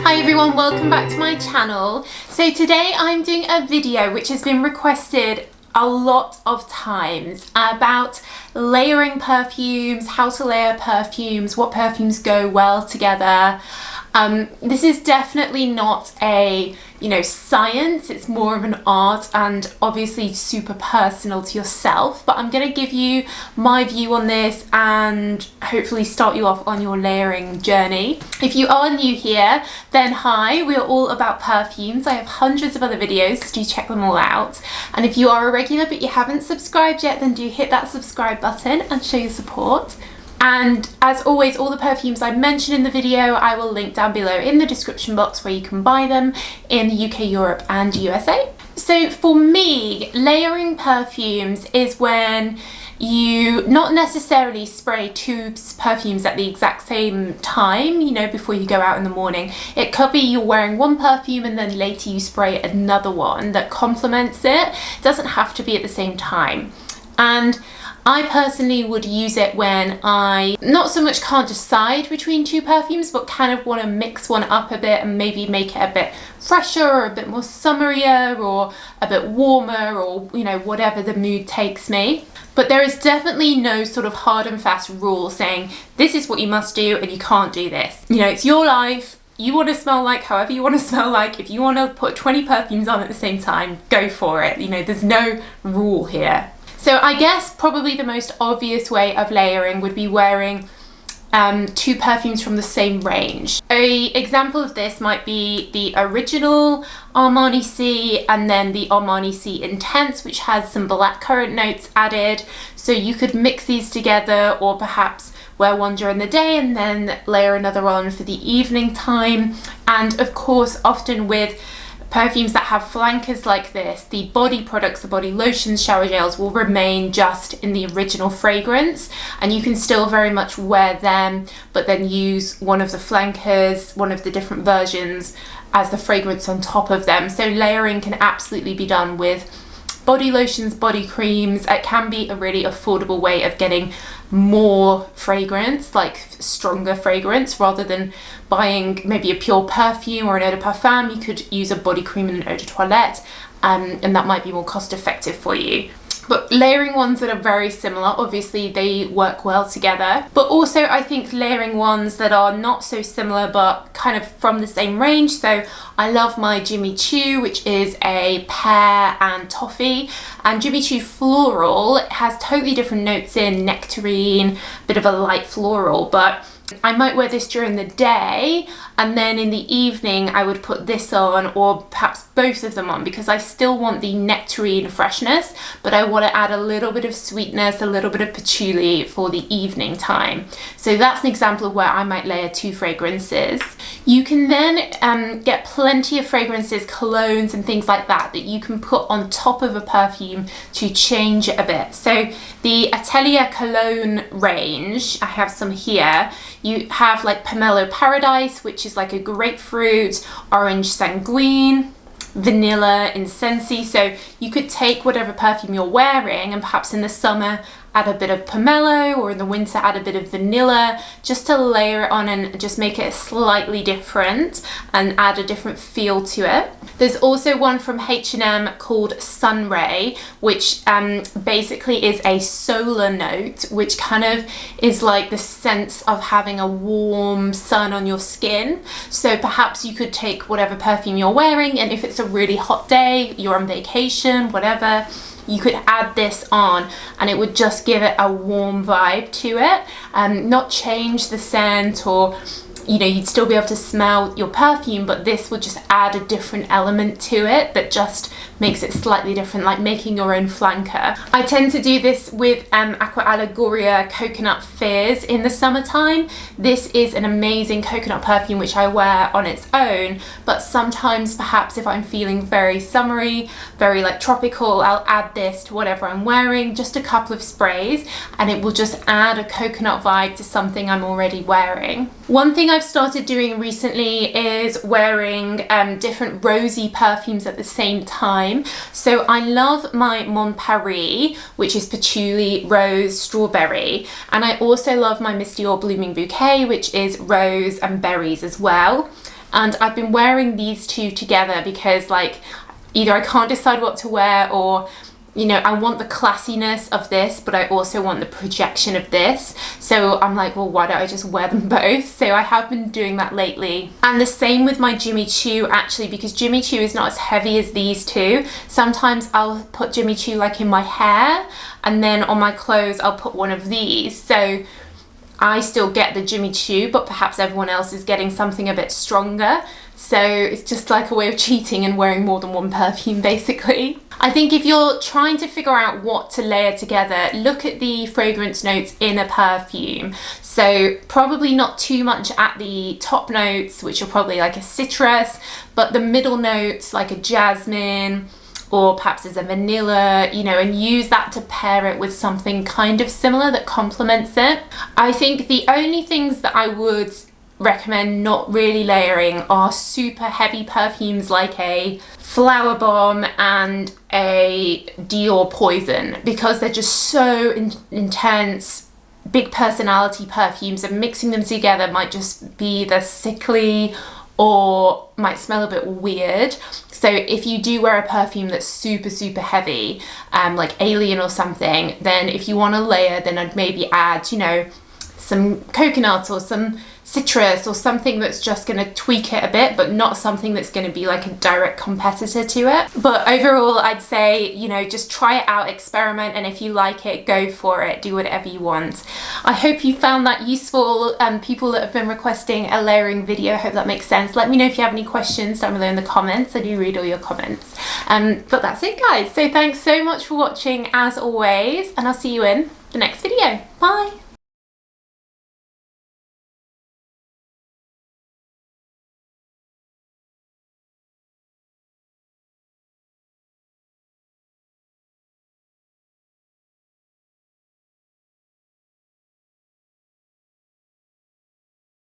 Hi everyone, welcome back to my channel. So today I'm doing a video which has been requested a lot of times about layering perfumes, how to layer perfumes, what perfumes go well together. This is definitely not a, science, it's more of an art and obviously super personal to yourself, but I'm going to give you my view on this and hopefully start you off on your layering journey. If you are new here, then hi, we're all about perfumes. I have hundreds of other videos, so do check them all out. And if you are a regular but you haven't subscribed yet, then do hit that subscribe button and show your support. And as always, all the perfumes I mention in the video, I will link down below in the description box where you can buy them in the UK, Europe and USA. So for me, layering perfumes is when you not necessarily spray two perfumes at the exact same time, before you go out in the morning. It could be you're wearing one perfume and then later you spray another one that complements it. It doesn't have to be at the same time. And I personally would use it when I not so much can't decide between two perfumes, but kind of want to mix one up a bit and maybe make it a bit fresher or a bit more summerier or a bit warmer or, whatever the mood takes me. But there is definitely no sort of hard and fast rule saying this is what you must do and you can't do this. It's your life. You want to smell like however you want to smell like. If you want to put 20 perfumes on at the same time, go for it. There's no rule here. So I guess probably the most obvious way of layering would be wearing two perfumes from the same range. An example of this might be the original Armani C and then the Armani C Intense, which has some blackcurrant notes added. So you could mix these together or perhaps wear one during the day and then layer another on for the evening time. And of course, often with perfumes that have flankers like this, the body products, the body lotions, shower gels will remain just in the original fragrance and you can still very much wear them but then use one of the flankers, one of the different versions as the fragrance on top of them. So layering can absolutely be done with body lotions, body creams. It can be a really affordable way of getting more fragrance, like stronger fragrance, rather than buying maybe a pure perfume or an eau de parfum. You could use a body cream and an eau de toilette, and that might be more cost effective for you. But layering ones that are very similar, obviously they work well together. But also I think layering ones that are not so similar but kind of from the same range. So I love my Jimmy Choo, which is a pear and toffee. And Jimmy Choo Floral, it has totally different notes in, nectarine, bit of a light floral, but I might wear this during the day and then in the evening I would put this on or perhaps both of them on because I still want the nectarine freshness but I want to add a little bit of sweetness, a little bit of patchouli for the evening time. So that's an example of where I might layer two fragrances. You can then get plenty of fragrances, colognes and things like that you can put on top of a perfume to change it a bit. So the Atelier Cologne range, I have some here. You have like Pomelo Paradise, which is like a grapefruit, orange sanguine, vanilla incensey. So you could take whatever perfume you're wearing and perhaps in the summer add a bit of pomelo or in the winter add a bit of vanilla just to layer it on and just make it slightly different and add a different feel to it. There's also one from H&M called Sunray, which basically is a solar note, which kind of is like the sense of having a warm sun on your skin. So perhaps you could take whatever perfume you're wearing and if it's a really hot day, you're on vacation, whatever, you could add this on and it would just give it a warm vibe to it, not change the scent or you'd still be able to smell your perfume, but this would just add a different element to it that just makes it slightly different, like making your own flanker. I tend to do this with Aqua Allegoria Coconut Fizz in the summertime. This is an amazing coconut perfume which I wear on its own, but sometimes perhaps if I'm feeling very summery, very like tropical, I'll add this to whatever I'm wearing, just a couple of sprays, and it will just add a coconut vibe to something I'm already wearing. One thing I've started doing recently is wearing different rosy perfumes at the same time. So I love my Mon Paris, which is patchouli, rose, strawberry, and I also love my Miss Dior Blooming Bouquet, which is rose and berries as well. and I've been wearing these two together because like either I can't decide what to wear, or you know, I want the classiness of this, but I also want the projection of this. So I'm like, well, why don't I just wear them both? So I have been doing that lately. And the same with my Jimmy Choo, actually, because Jimmy Choo is not as heavy as these two. Sometimes I'll put Jimmy Choo like in my hair, and then on my clothes I'll put one of these. So I still get the Jimmy Choo, but perhaps everyone else is getting something a bit stronger. So it's just like a way of cheating and wearing more than one perfume, basically. I think if you're trying to figure out what to layer together, look at the fragrance notes in a perfume. So probably not too much at the top notes, which are probably like a citrus, but the middle notes like a jasmine, or perhaps as a vanilla, you know, and use that to pair it with something kind of similar that complements it. I think the only things that I would recommend not really layering are super heavy perfumes like a Flower Bomb and a Dior Poison, because they're just so intense, big personality perfumes, and mixing them together might just be either sickly or might smell a bit weird. So if you do wear a perfume that's super heavy, like Alien or something, then if you want to layer, then I'd maybe add, you know, some coconut or some citrus or something that's just going to tweak it a bit, but not something that's going to be like a direct competitor to it. But overall, I'd say, you know, just try it out, experiment, and if you like it, go for it, do whatever you want. I hope you found that useful. People that have been requesting a layering video, I hope that makes sense. Let me know if you have any questions down below in the comments. I do read all your comments. But that's it, guys. So thanks so much for watching as always, and I'll see you in the next video. Bye.